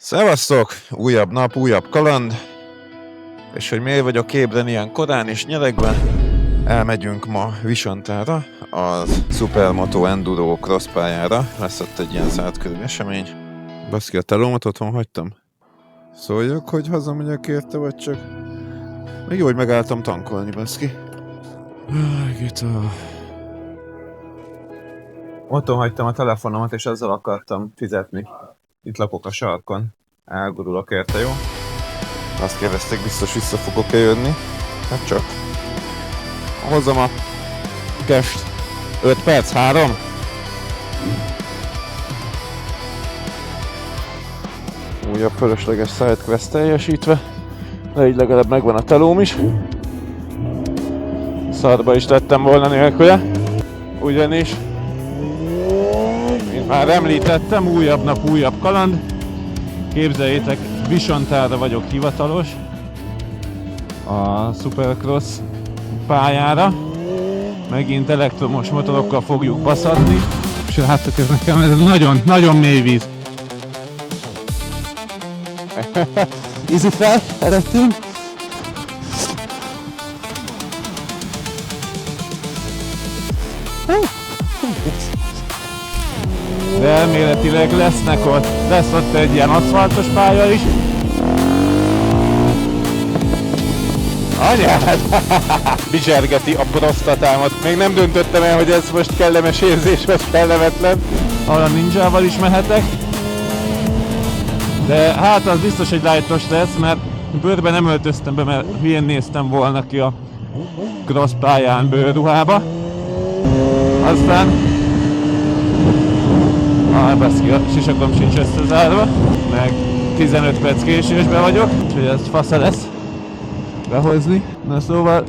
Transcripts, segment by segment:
Szevasztok! Újabb nap, újabb kaland. És hogy miért vagyok ébren ilyen korán és nyeregben, elmegyünk ma Visontára, a Supermoto Enduro Cross pályára. Lesz ott egy ilyen zárt körű esemény. Baszki, a telómat otthon hagytam. Szóljak, hogy hazamegyek érte, vagy csak... Még jó, hogy megálltam tankolni, baszki. Otthon hagytam a telefonomat, és azzal akartam fizetni. Itt lakok a sarkon. Elgurulok érte, jó? Azt kérdezték, biztos vissza fogok-e jönni. Hát csak. Hozzam a cash-t. 5 perc, 3. Újabb fölösleges sidequest teljesítve. De így legalább megvan a telóm is. Szarba is lettem volna nélküle. Ugyanis, mint már említettem, újabb nap, újabb kaland. Képzeljétek, Visontára vagyok hivatalos. A Supercross pályára. Megint elektromos motorokkal fogjuk baszatni. És láttok, ez nekem ez nagyon mély víz. Ízi fel, eredtünk. De elméletileg lesz ott egy ilyen aszfaltos pálya is. Anyád! Bizsergeti a prostatámat. Még nem döntöttem el, hogy ez most kellemes érzés vagy kellemetlen. Arra ninjával is mehetek. De hát az biztos, hogy lightos lesz, mert bőrbe nem öltöztem be, mert hülyén néztem volna ki a cross pályán bőrruhába. Aztán... baszki, a sisakom sincs összezárva, meg 15 perc késésbe vagyok, úgyhogy ez fasza lesz behozni. Na szóval...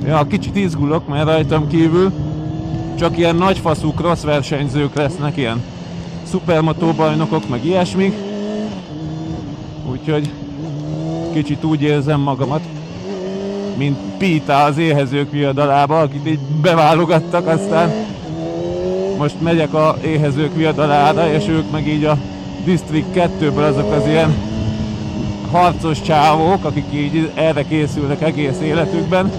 Ja, kicsit izgulok, mert rajtam kívül csak ilyen nagyfaszú cross versenyzők lesznek, ilyen szupermotó bajnokok, meg ilyesmik. Úgyhogy kicsit úgy érzem magamat, mint Pita az éhezők viadalába, akit így beválogattak, aztán most megyek a éhezők viadalára, és ők meg így a District 2-ből azok az ilyen harcos csávók, akik így erre készülnek egész életükben.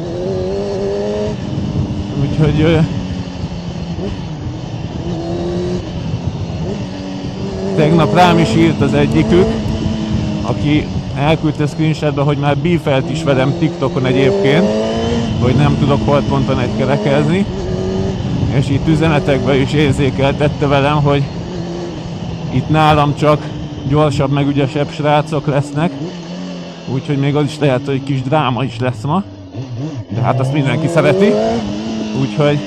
Úgyhogy tegnap rám is írt az egyikük, aki elküldte screenshotba, hogy már beefelt is velem TikTokon egyébként, hogy nem tudok holdponton egykerekezni. És itt üzenetekben is érzékeltette velem, hogy itt nálam csak gyorsabb, meg ügyesebb srácok lesznek. Úgyhogy még az is lehet, hogy kis dráma is lesz ma. De hát azt mindenki szereti. Úgyhogy...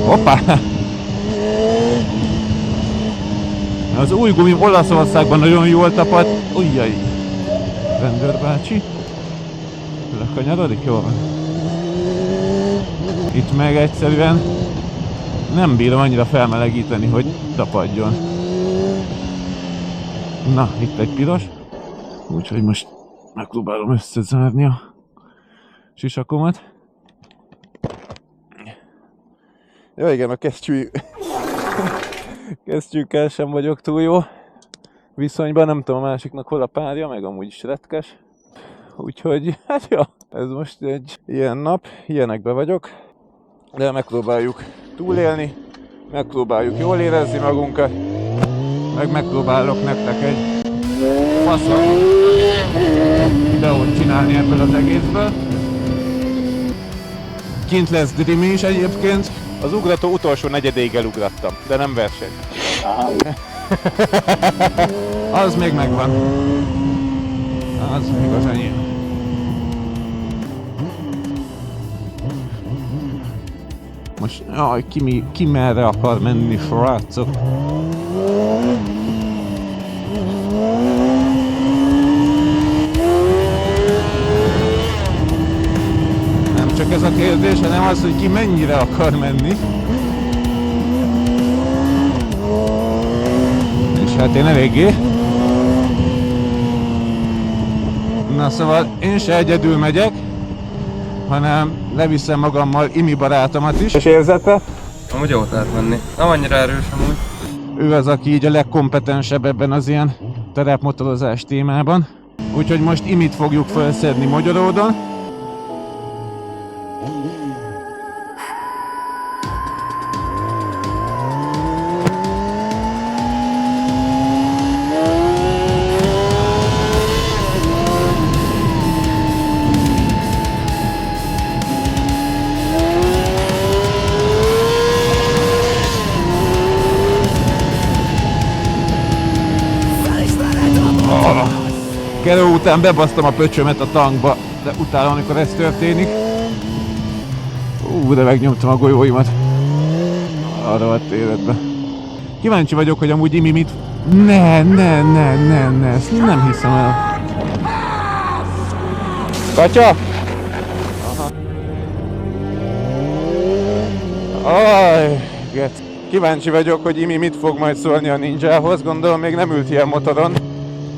Hoppá! Az új gumi Olaszországban nagyon jól tapad. Ujjaj! Rendőrbácsi. Lekanyarodik? Jól van. Itt meg egyszerűen nem bírom annyira felmelegíteni, hogy tapadjon. Na, itt egy piros. Úgyhogy most megpróbálom összezárni a sisakomat. Jó, igen, a kesztyűkkel sem vagyok túl jó viszonyban, nem tudom a másiknak hol a párja, meg amúgy is retkes. Úgyhogy, hát jó, ez most egy ilyen nap, ilyenekben vagyok. De megpróbáljuk túlélni, megpróbáljuk jól érezni magunkat, meg megpróbálok nektek egy faszom videót csinálni ebből az egészből. Kint lesz Dreamy is egyébként. Az ugrató utolsó negyedéig elugrattam, de nem verseny. Az még megvan. Az még az enyém. Most, jaj, ki merre akar menni, srácok? Nem csak ez a kérdés, hanem az, hogy ki mennyire akar menni. És hát én eléggé. Na szóval én se egyedül megyek, hanem leviszem magammal Imi barátomat is. És érzete? Amúgy jót lehet menni. Nem annyira erős amúgy. Ő az, aki így a legkompetensebb ebben az ilyen terepmotorozás témában. Úgyhogy most Imit fogjuk felszedni Magyaródon. Kerül után bebasztam a pöcsömet a tankba, de utána, amikor ez történik, de megnyomtam a golyóimat arra a életbe. Kíváncsi vagyok, hogy amúgy Imi mit... Ne, ezt nem hiszem el. Katya? Aha. Aj, get. Kíváncsi vagyok, hogy Imi mit fog majd szólni a Ninjához, gondolom még nem ült ilyen motoron.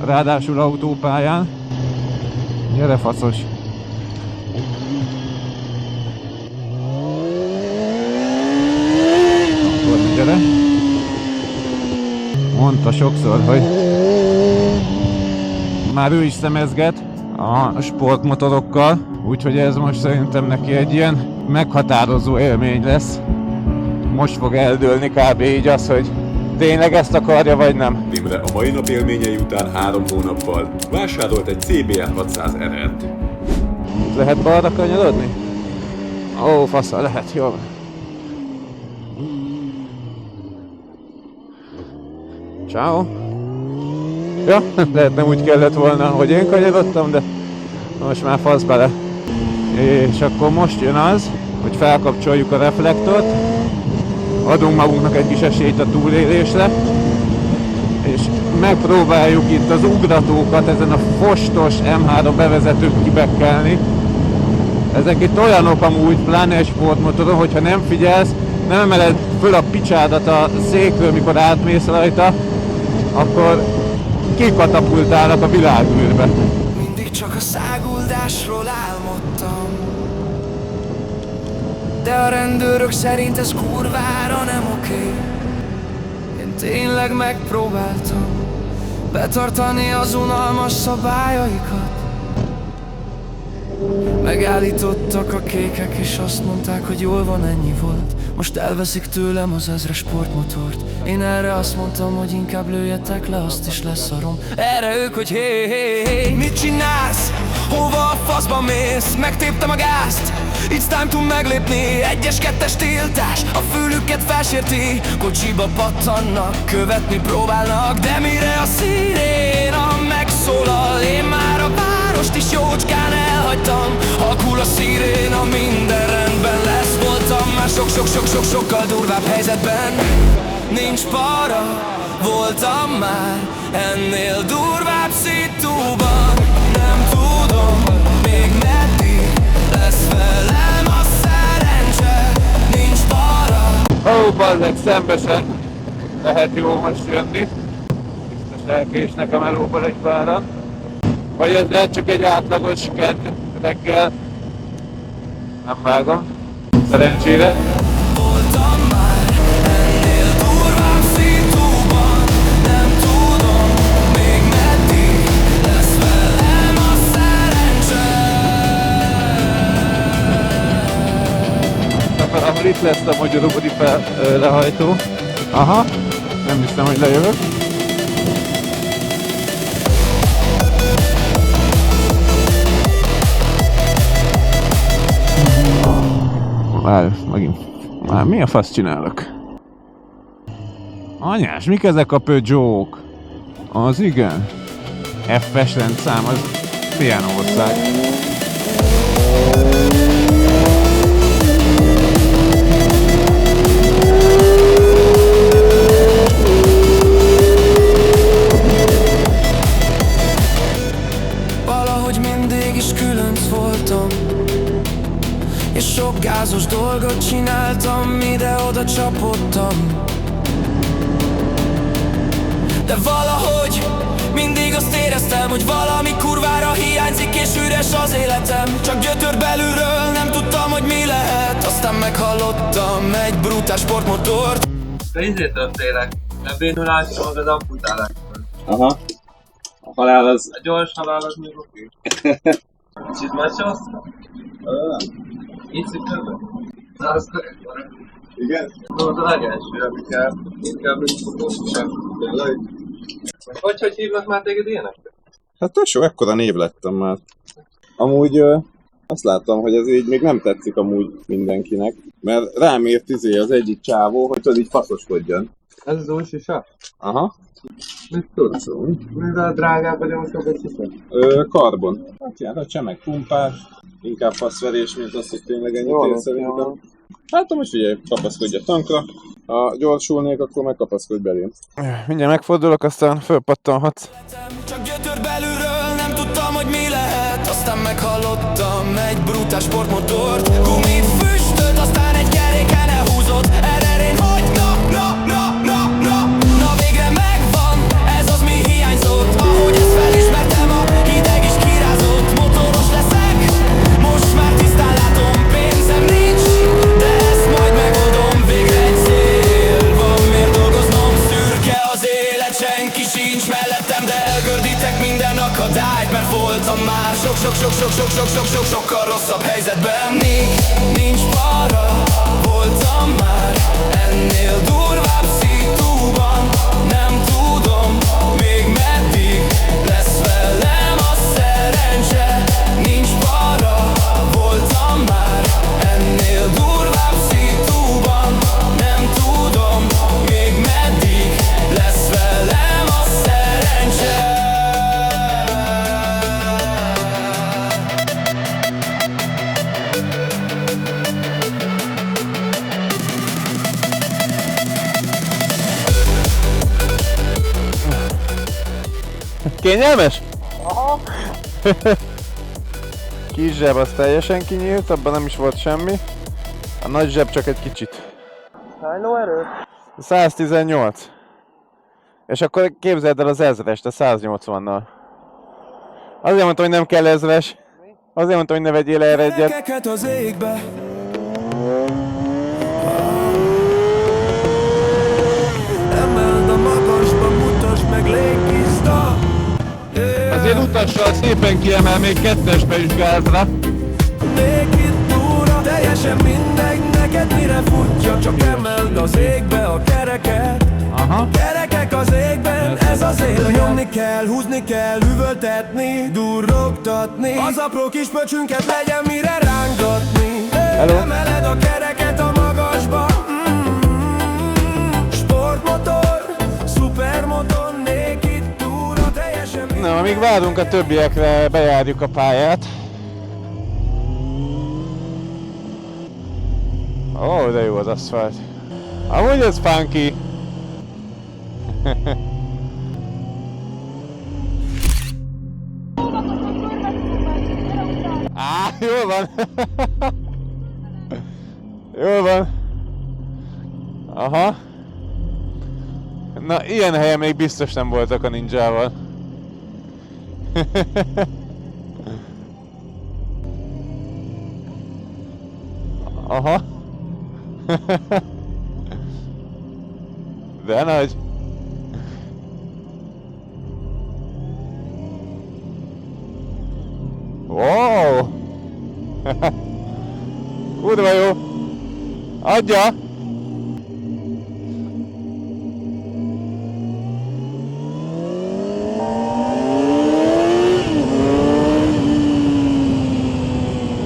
Ráadásul autópályán. Gyere, faszos! Gyere! Mondta sokszor, hogy már ő is szemezget a sportmotorokkal, úgyhogy ez most szerintem neki egy ilyen meghatározó élmény lesz. Most fog eldőlni kb. Így az, hogy tényleg ezt akarja, vagy nem? Imre a mai nap élményei után 3 hónappal vásárolt egy CBR 600 RR-t. Lehet balra kanyarodni? Ó, fasza, lehet, jó. Ciao. Ja, lehet nem úgy kellett volna, hogy én kanyarodtam, de most már fasz bele. És akkor most jön az, hogy felkapcsoljuk a reflektort, adunk magunknak egy kis esélyt a túlélésre, és megpróbáljuk itt az ugratókat ezen a fostos M3 bevezetőn kibekkelni. Ezek itt olyanok amúgy, pláne egy sportmotoron, hogyha nem figyelsz, nem emeled föl a picsádat a székről, mikor átmész rajta, akkor kikatapultálnak a világűrbe. Mindig csak a száguldásról álmodtam, de a rendőrök szerint ez kurvára nem oké. Én tényleg megpróbáltam betartani az unalmas szabályaikat. Megállítottak a kékek és azt mondták, hogy jól van, ennyi volt. Most elveszik tőlem az 1000-es sportmotort. Én erre azt mondtam, hogy inkább lőjetek le, azt is leszarom. Erre ők, hogy hé, mit csinálsz? Hova a faszba mész? Megtéptem a gázt, it's time to meglépni. 1-es, 2-es tiltás, a fülüket felsérti. Kocsiba pattannak, követni próbálnak, de mire a sziréna megszólal, én már a várost is jócskán elhagytam. Halkul a sziréna, minden rendben lesz. Voltam már sokkal durvább helyzetben. Nincs para, voltam már ennél durvább szituban. Nem tudom, még meddig lesz velem a szerencse. Nincs para. Ó, bazzeg, szembesen lehet jó most jönni. Biztos elkésnek a melóból egy páran. Vagy ez lehet csak egy átlagos kedd reggel. Nem vágom. Szerencsére. Voltam már ennél durvább szituban. Nem tudom, még meddig lesz velem a szerencse. Ahol itt lesz a magyaróbodi lehajtó. Aha, nem hiszem, hogy lejövök. Megint. Már mi a fasz csinálok? Anyás, mik ezek a Peugeot-k? Az igen. F-es rendszám, az milyen ország? Valahogy mindig is különc voltam, és sok gázos dolgot csináltam, ide-oda csapottam. De valahogy mindig azt éreztem, hogy valami kurvára hiányzik, és üres az életem. Csak gyötört belülről, nem tudtam, hogy mi lehet. Aztán meghallottam egy brutál sportmotort. De izé történnek, A bénulásom az amputálás. Aha. A halál az... A gyors halál az még oké. Kicsit megsavaztam? Így szükségben? Na, az Igen? volt a legelső, amikkel inkább sem. Tényleg. Hogy hívnak már téged ilyenekre? Hát tesó, ekkora név lettem már. Amúgy azt láttam, hogy ez így még nem tetszik amúgy mindenkinek. Mert rám írt az egyik csávó, hogy tudod így faszoskodjon. Ez az új sisa? Aha. Mit tudsz? Mivel drágább vagy a sokat hiszem? Karbon. Hát ilyen a csemek pumpás. Inkább faszverés, mint az, hogy tényleg ennyit ér szerintem. Hát most figyelj, kapaszkodj a tankra. Ha gyorsulnék, akkor megkapaszkodj belém. Mindjárt megfordulok, aztán fölpattanhatsz. Csak gyötör belülről, nem tudtam, hogy mi lehet. Aztán meghallottam egy brutál sportmotort. Gumit füstölt, aztán egy keréken elhúzott. Ererény, hogy na végre megvan, ez az mi hiányzott. Ahogy ezt felismertem, a hideg is kirázott. Motoros leszek, most már tisztán látom. Pénzem nincs, de ezt majd megoldom. Végre egy cél van, miért dolgoznom? Szürke az élet, senki sincs mellettem, de elgördítek minden akadályt, mert voltam már sokkal rosszabb helyzetben. Nincs para, voltam már ennél durvább szitúban. Nem tudom, még meddig lesz velem a szerencse. Nincs para, voltam már ennél durvább szitúban. Nem tudom, még meddig lesz velem a szerencse. Kényelmes? Aha. Kis zseb az teljesen kinyílt, abban nem is volt semmi. A nagy zseb csak egy kicsit. Hány lóerő? 118. És akkor képzeld el az 1000-est a 180-nal. Azért mondtam, hogy nem kell 1000-es. Azért mondtam, hogy ne vegyél erre egyet. Gyerekeket az égbe. Emeld a magasba, mutasd meg légtiszta. Azért utassal szépen kiemel még kettesbe is gázra. Légitúra, teljesen mindegy neked mire futja. Csak emeld az égbe a kereket. Aha. Kerekek az égben, ez az élet. Nyomni kell, húzni kell, üvöltetni, durrogtatni. Az apró kis pöcsünket legyen mire rángatni. Hello. Emeled a kereket a magasba. Sportmotor, szupermotor, naked túra, teljesen mindegy. Na, amíg várunk a többiekre, bejárjuk a pályát. Ó, de jó az aszfalt. Amúgy ez funky. Jól van. Jól van. Aha. Na, ilyen helyen még biztos nem voltak a ninjával. Aha. De nagy. Wow! Kurva jó! Adja!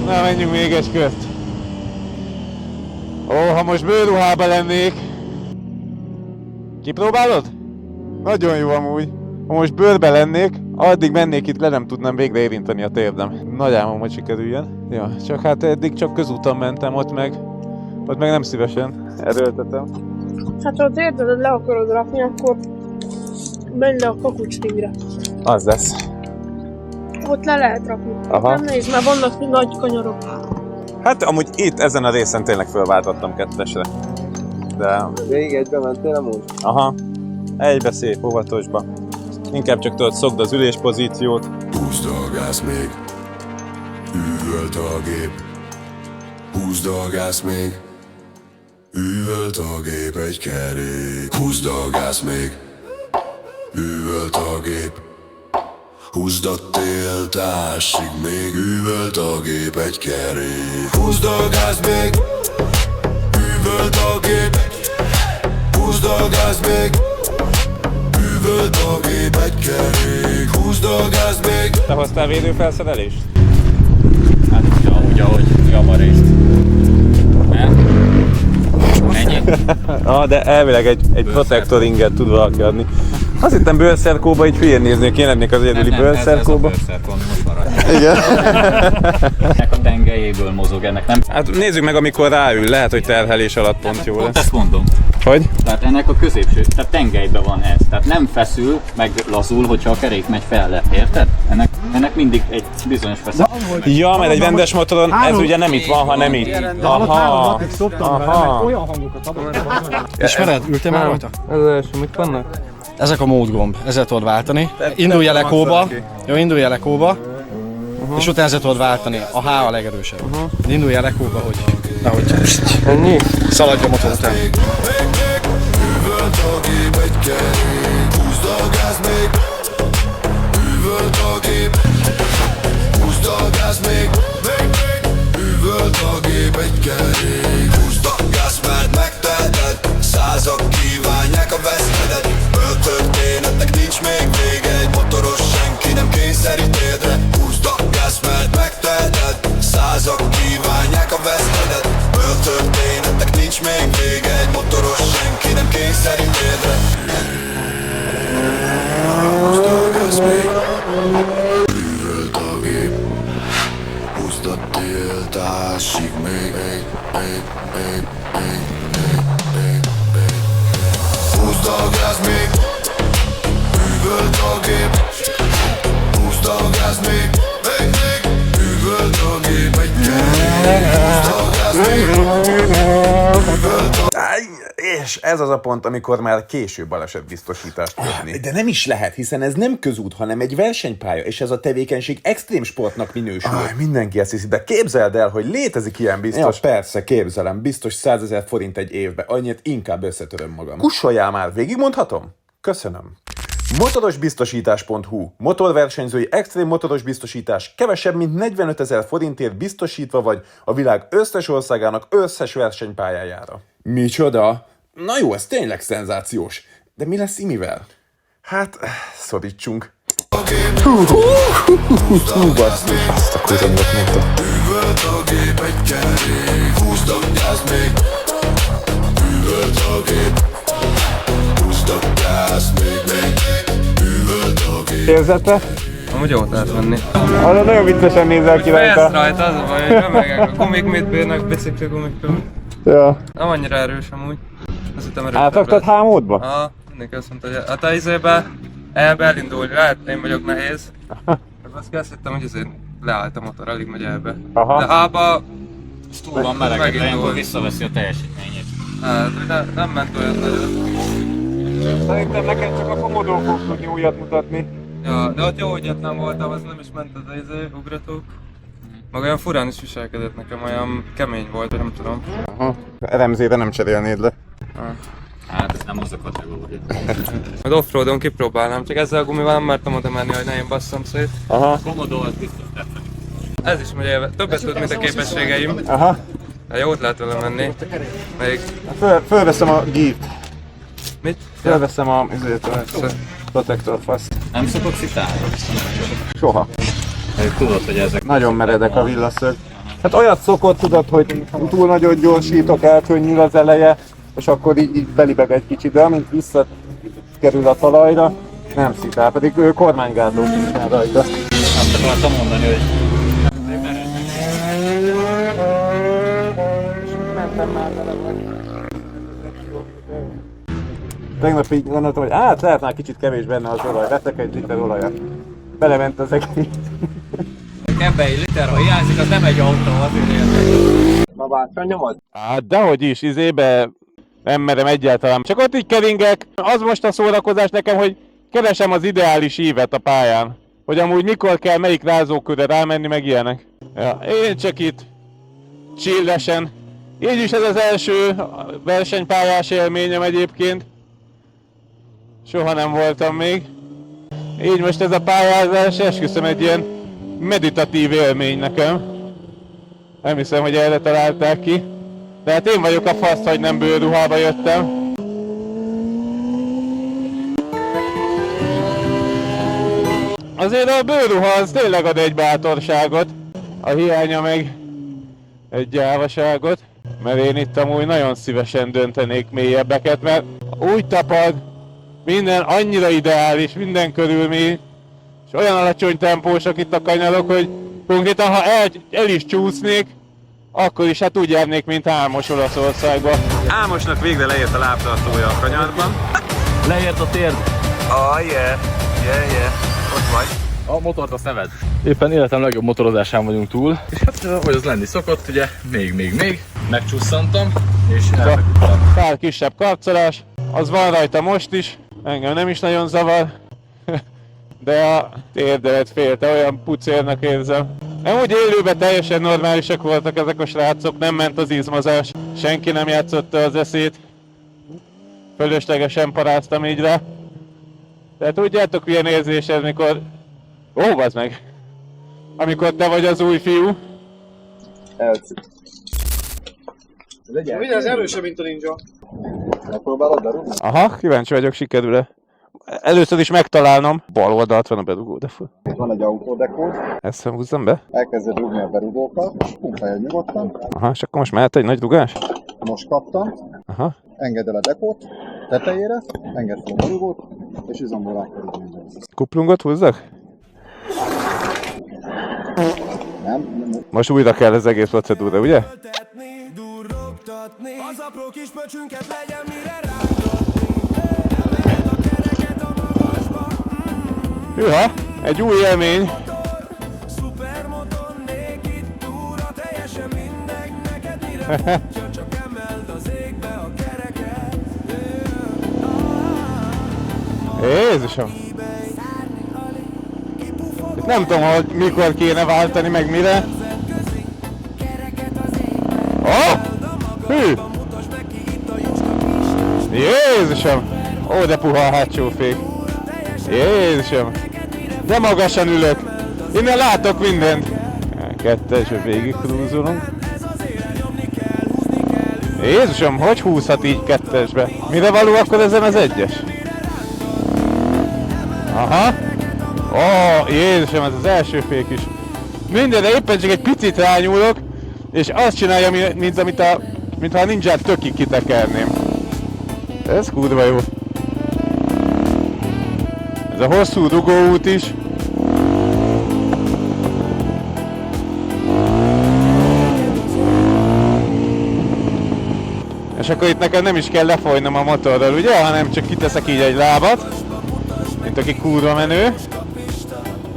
Na, menjünk még egy kört. Ó, ha most bőrruhába lennék. Kipróbálod? Nagyon jó amúgy. Ha most bőrbe lennék, addig mennék itt le, nem tudnám végre érinteni a térdem. Nagy álmom, hogy sikerüljön. Ja, csak hát eddig csak közúton mentem, ott meg nem szívesen erőltetem. Hát ha a térdedet le akarod rakni, akkor menj le a kakucsringre. Az lesz. Ott le lehet rakni. Aha. Nem nehéz, mert vannak nagy kanyarok. Hát amúgy itt ezen a részen tényleg fölváltottam kettesre. De... Végig egybe mentél amúgy? Aha. Egybe szép, óvatosba. Inkább csak tudod, szokd az üléspozíciót. Húzd a gáz még, üvölt a gép. Húzd a gáz még, Üvölt a gép egy kerék, húzd a gáz még. Üvölt a gép, húzd a tiltásig még. Üvölt a gép egy kerék, húzd a gáz még. Üvölt a gép, húzd a gáz még. Üvölt a gép egy kerék, húzd a gáz még. Te hoztál védőfelszerelést? Hát úgy, ahogy javarészt. Mert? Ennyi? De elvileg egy protektoringet tud valaki adni. Azt hittem bőrszerkóba így hülyén néznék, én lennék az egyedüli bőrszerkóba. Ez a bőrszerkó, most maradj. Igen. Ennek a tengelyéből mozog, ennek nem... Hát nézzük meg, amikor ráül, lehet, hogy terhelés alatt pont jó Pont lesz. ezt mondom. Hogy? Tehát ennek a középső, tehát tengelyben van ez. Tehát nem feszül, meg lazul, hogyha a kerék megy fel, érted? Ennek mindig egy bizonyos feszültség. Ja, mert egy rendes motoron ez ugye nem itt van, hanem itt. Aha. Ismered? Ültél már rajta? Ez első, mit vannak? Ezek a módgomb, ezzel tudod váltani. Indulj el ekóba, jó, indulj el ekóba, és utána ezzel tudod váltani. A H a legerősebb. Indulj el ekóba, hogy nehogy Ennyi? szaladj a motor után. Üvölt a gép egy kerék, húzd a gáz még. Üvölt a gép, húzd a gáz még. Üvölt a gép egy kerék, húzd a gáz, mert megteheted. Százak kívánják a vesztedet. Történetnek nincs még vége. Egy motoros senki nem kényszerít térdre. Húzd a gáz, mert megteheted. Százak kívánják a vesztedet. Történetnek nincs még vége. Egy motoros senki nem kényszerít térdre. Húzd a gáz még. Üvölt a gép, húzd a tiltásig még. Húzd a gáz még. Üvölt a gép, húzd a gáz még. Üvölt a gép egy kerék, húzd a gáz még. Üvölt a... És ez az a pont, amikor már késő balesetbiztosítást kötni. De nem is lehet, hiszen ez nem közút, hanem egy versenypálya, és ez a tevékenység extrém sportnak minősül. Mindenki ezt hiszi, de képzeld el, hogy létezik ilyen biztos. Ja, persze, képzelem, biztos 100 000 forint egy évbe, annyit inkább összetöröm magam. Kussoljál már, végigmondhatom? Köszönöm. Motorosbiztosítás.hu. Motorversenyzői extrém motoros biztosítás. Kevesebb, mint 45 000 forintért biztosítva vagy a világ összes országának összes versenypályájára. Micsoda? Na jó, ez tényleg szenzációs. De mi lesz Imivel? Hát, szorítsunk. basszus. Azt a kuzengot mondta. Üvölt a gép egy kerék, húzd a gáz még. Üvölt a gép, húzd a gáz még. Üvölt a gép. Érzete? Amúgy jót lehet venni. Az nagyon viccesen nézel ki Fejez rajta. rajta, az a baj, hogy remegek a gumik mit bírnak, bicikli gumikról. Ja. Nem annyira erős amúgy. Azt hittem erősebb Átraktad lesz. H-módba? Aha, mindenki azt mondta, hogy hát a izébe elindulni, lehet én vagyok nehéz. Azt hittem, hogy azért leállt a motor, alig megy elbe. Aha. De H-ba Túl van melegedve, ilyenkor visszaveszi a teljesítményét. hát, nem ment olyan nagyon. Szerintem neked csak a Commodore fog tudni újat mutatni. Ja, de ott jó ügyetlen voltam, az nem is ment az izé, ugratók. Meg olyan furán is viselkedett nekem, olyan kemény volt, vagy nem tudom. Aha. Remzére nem cserélnéd le. Hát ez nem az a kategória. Majd offroadon kipróbálnám, csak ezzel a gumival nem mertem oda menni, hogy ne én basszam szét. Aha. Commodore az biztos tetszeni. Ez is megy élve. Többet tud, mint a képességeim. Aha. Hát jót lehet vele menni. Még... Fölveszem a gírt. Mit? Fölveszem a protektor faszt. Nem szokott szitálni? Soha. Tudod, hogy ezek... Nagyon meredek a villaszög. Hát olyat szokott, tudod, hogy túl nagyon gyorsítok, elkönnyül az eleje, és akkor így belibeg egy kicsit, de amint visszakerül a talajra, nem szitál, pedig ő kormánygátló nincsen rajta. Azt akartam mondani, hogy... Mentem már vele. Tegnap így gondoltam, hogy lehet már kicsit kevés benne az olaj, vettek egy liter olajat. Belement az egész. Ebbe egy liter, ha hiányzik, az nem egy autó, azért értek. Ma bátran nyomod? Hát dehogy is, izébe nem merem egyáltalán. Csak ott így keringek, az most a szórakozás nekem, hogy keresem az ideális ívet a pályán. Hogy amúgy mikor kell melyik rázókörre rámenni, meg ilyenek. Ja, én csak itt chillesen Így is ez az első versenypályás élményem egyébként. Soha nem voltam még. Így most ez a pályázás, esküszöm, egy ilyen meditatív élmény nekem. Nem hiszem, hogy erre találták ki. De hát én vagyok a fasz, hogy nem bőrruhába jöttem. Azért a bőrruha az tényleg ad egy bátorságot. A hiánya meg egy gyávaságot. Mert én itt amúgy nagyon szívesen döntenék mélyebbeket, mert úgy tapad, minden annyira ideális, minden körülmény, és olyan alacsony tempósak itt a kanyarok, hogy konkrétan ha el is csúsznék, akkor is hát úgy járnék, mint Álmos Olaszországba. Álmosnak végre leért a lábtartója a kanyarban. Leért a térd. Yeah, ott vagy. A motort azt neved. Éppen életem legjobb motorozásán vagyunk túl. És hát, ahogy az lenni szokott, ugye, még. Megcsusszantam, és elfeküdtem. Pár kisebb karcolás, az van rajta most is, engem nem is nagyon zavar. De a térdelet félte, olyan pucérnak érzem. Úgy élőben teljesen normálisak voltak ezek a srácok, nem ment az izmozás, senki nem játszotta az eszét. Fölöslegesen paráztam így rá. Tehát tudjátok, milyen érzés ez, mikor... Ó, bazd meg! Amikor te vagy az új fiú. Elcik. Minden az erősebb, mint a ninja. Megpróbálod berúgni? Aha, kíváncsi vagyok, sikerül-e. Először is megtalálnom. Bal oldalt van a berugó, de föl. Van egy autódekód. Ezt sem húzzam be. Elkezded rúgni a berugókat. Pumpálja nyugodtan. Aha, és akkor most mehet egy nagy rugás? Most kaptam. Aha. Engedd el a dekót tetejére. Engedd fel a berugót. És izomból rá kell rúgni. Kuplungot húzzak? Nem. Most újra kell az egész procedúra, ugye? Az apró kis pöcsünket legyen mire Hűha, egy új élmény. Szupermoton nékit túra, teljesen mindegy neked mire csak emeld az égbe a kereket. Jézusom! Itt nem tudom, hogy mikor kéne váltani, meg mire. Oh! Hű! Jézusom! Ó, de puha a hátsó fék. Jézusom! De magasan ülök! Innen látok mindent! Kettesbe végig krúzolunk. Jézusom, hogy húzhat így kettesbe? Mire való akkor ezen az egyes? Aha! Ó, Jézusom, ez az első fék is. Mindenre éppen csak egy picit rányúlok, és azt csinálja, mintha a ninját tökig kitekerném. Ez kurva jó. Ez a hosszú dugóút is. És akkor itt nekem nem is kell lefolynom a motorral, ugye? Hanem csak kiteszek így egy lábat. Mint aki kurva menő.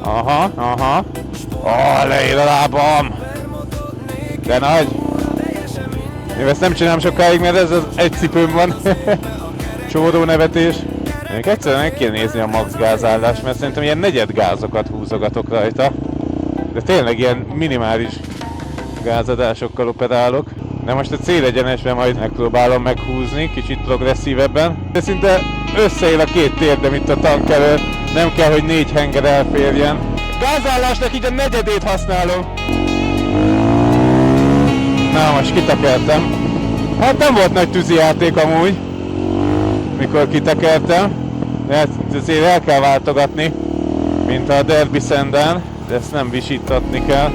Aha. Ó, leér a lábam! De nagy! Én ezt nem csinálom sokáig, mert ez az egy cipőm van. Csóró nevetés. Még egyszerűen meg kéne nézni a max gázállást, mert szerintem ilyen negyed gázokat húzogatok rajta. De tényleg ilyen minimális gázadásokkal operálok. De most a célegyenesben majd megpróbálom meghúzni, kicsit progresszívebben. De szinte összeél a két térdem itt a tank előtt. Nem kell, hogy 4 henger elférjen. Gázállásnak így a negyedét használom. Na, most kitekertem. Hát nem volt nagy tűzijáték amúgy, mikor kitekertem. De ezt azért el kell váltogatni, mint a Derby Senden. De ezt nem visítatni kell.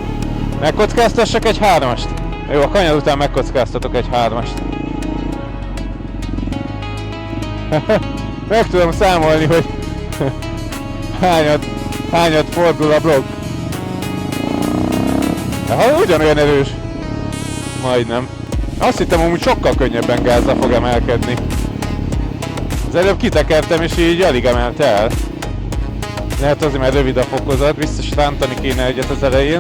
Megkockáztassak egy 3-ast? Jó, a kanyar után megkockáztatok egy 3-ast. Meg tudom számolni, hogy hányat fordul a blokk. De ha ugyanolyan erős. Majdnem. Azt hittem, hogy sokkal könnyebben gázzal fog emelkedni. Az előbb kitekertem, és így alig emelte el. Lehet azért, mert rövid a fokozat, biztos rántani kéne egyet az elején.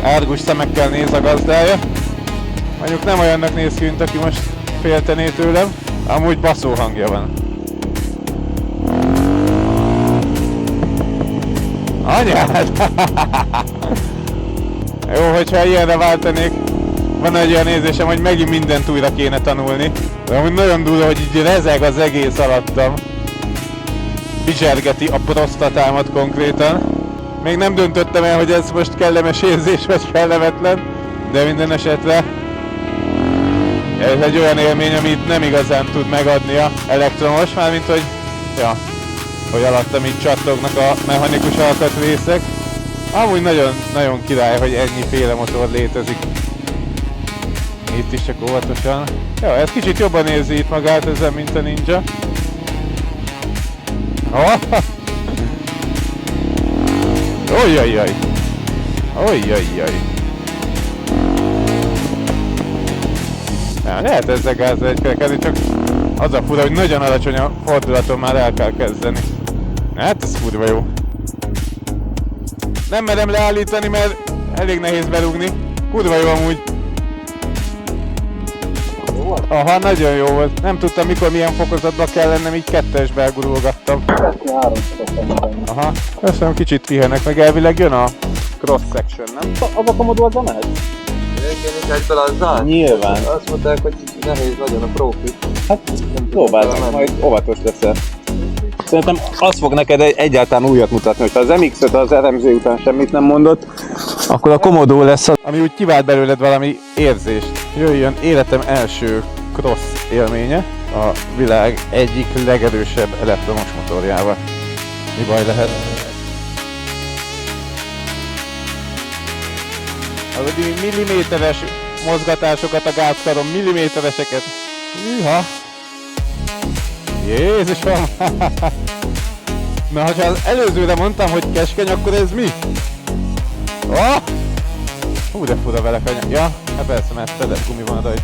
Árgus szemekkel néz a gazdája. Mondjuk nem olyannak néz ki, mint aki most féltené tőlem. Amúgy baszó hangja van. Anyád! Jó, hogyha ilyenre váltanék. Van egy olyan érzésem, hogy megint mindent újra kéne tanulni. De amúgy nagyon durva, hogy így rezeg az egész alattam. Bizsergeti a prosztatámat konkrétan. Még nem döntöttem el, hogy ez most kellemes érzés vagy kellemetlen. De minden esetre ez egy olyan élmény, amit nem igazán tud megadni a elektromos, mármint hogy, ja, hogy alattam így csattognak a mechanikus alkatrészek. Amúgy nagyon, nagyon király, hogy ennyiféle motor létezik. Itt is csak óvatosan. Jó, ez kicsit jobban érzi itt magát ezen, mint a Ninja. Ojjajjaj! Ojjajjaj! Lehet ezzel gázra egy kerekedni, csak az a fura, hogy nagyon alacsony a fordulaton már el kell kezdeni. Hát ez kurva jó. Nem merem leállítani, mert elég nehéz berúgni. Kurva jó amúgy. Aha, nagyon jó volt. Nem tudtam mikor milyen fokozatba kell lennem, így kettesbe elgurulgattam. Aha, köszönöm, kicsit pihenek, meg elvileg jön a cross section, nem? Az a Commodore-ban mehet? Én egyből azzal? Nyilván. Azt mondták, hogy nehéz nagyon a profi. Hát próbáld, majd óvatos leszel. Szerintem az fog neked egyáltalán újat mutatni, hogyha az MX-5 az RMZ után semmit nem mondott, akkor a Commodore lesz az, ami úgy kivált belőled valami érzést. Jöjjön életem első cross élménye a világ egyik legerősebb elektromos motorjával. Mi baj lehet? Az milliméteres mozgatásokat a gázkaron, millimétereseket. Hűha! Jézusom! Na, ha az előzőre mondtam, hogy keskeny, akkor ez mi? Oh! Hú, de fura vele kanya. Ja, hát persze, mert fedett gumi van rajta.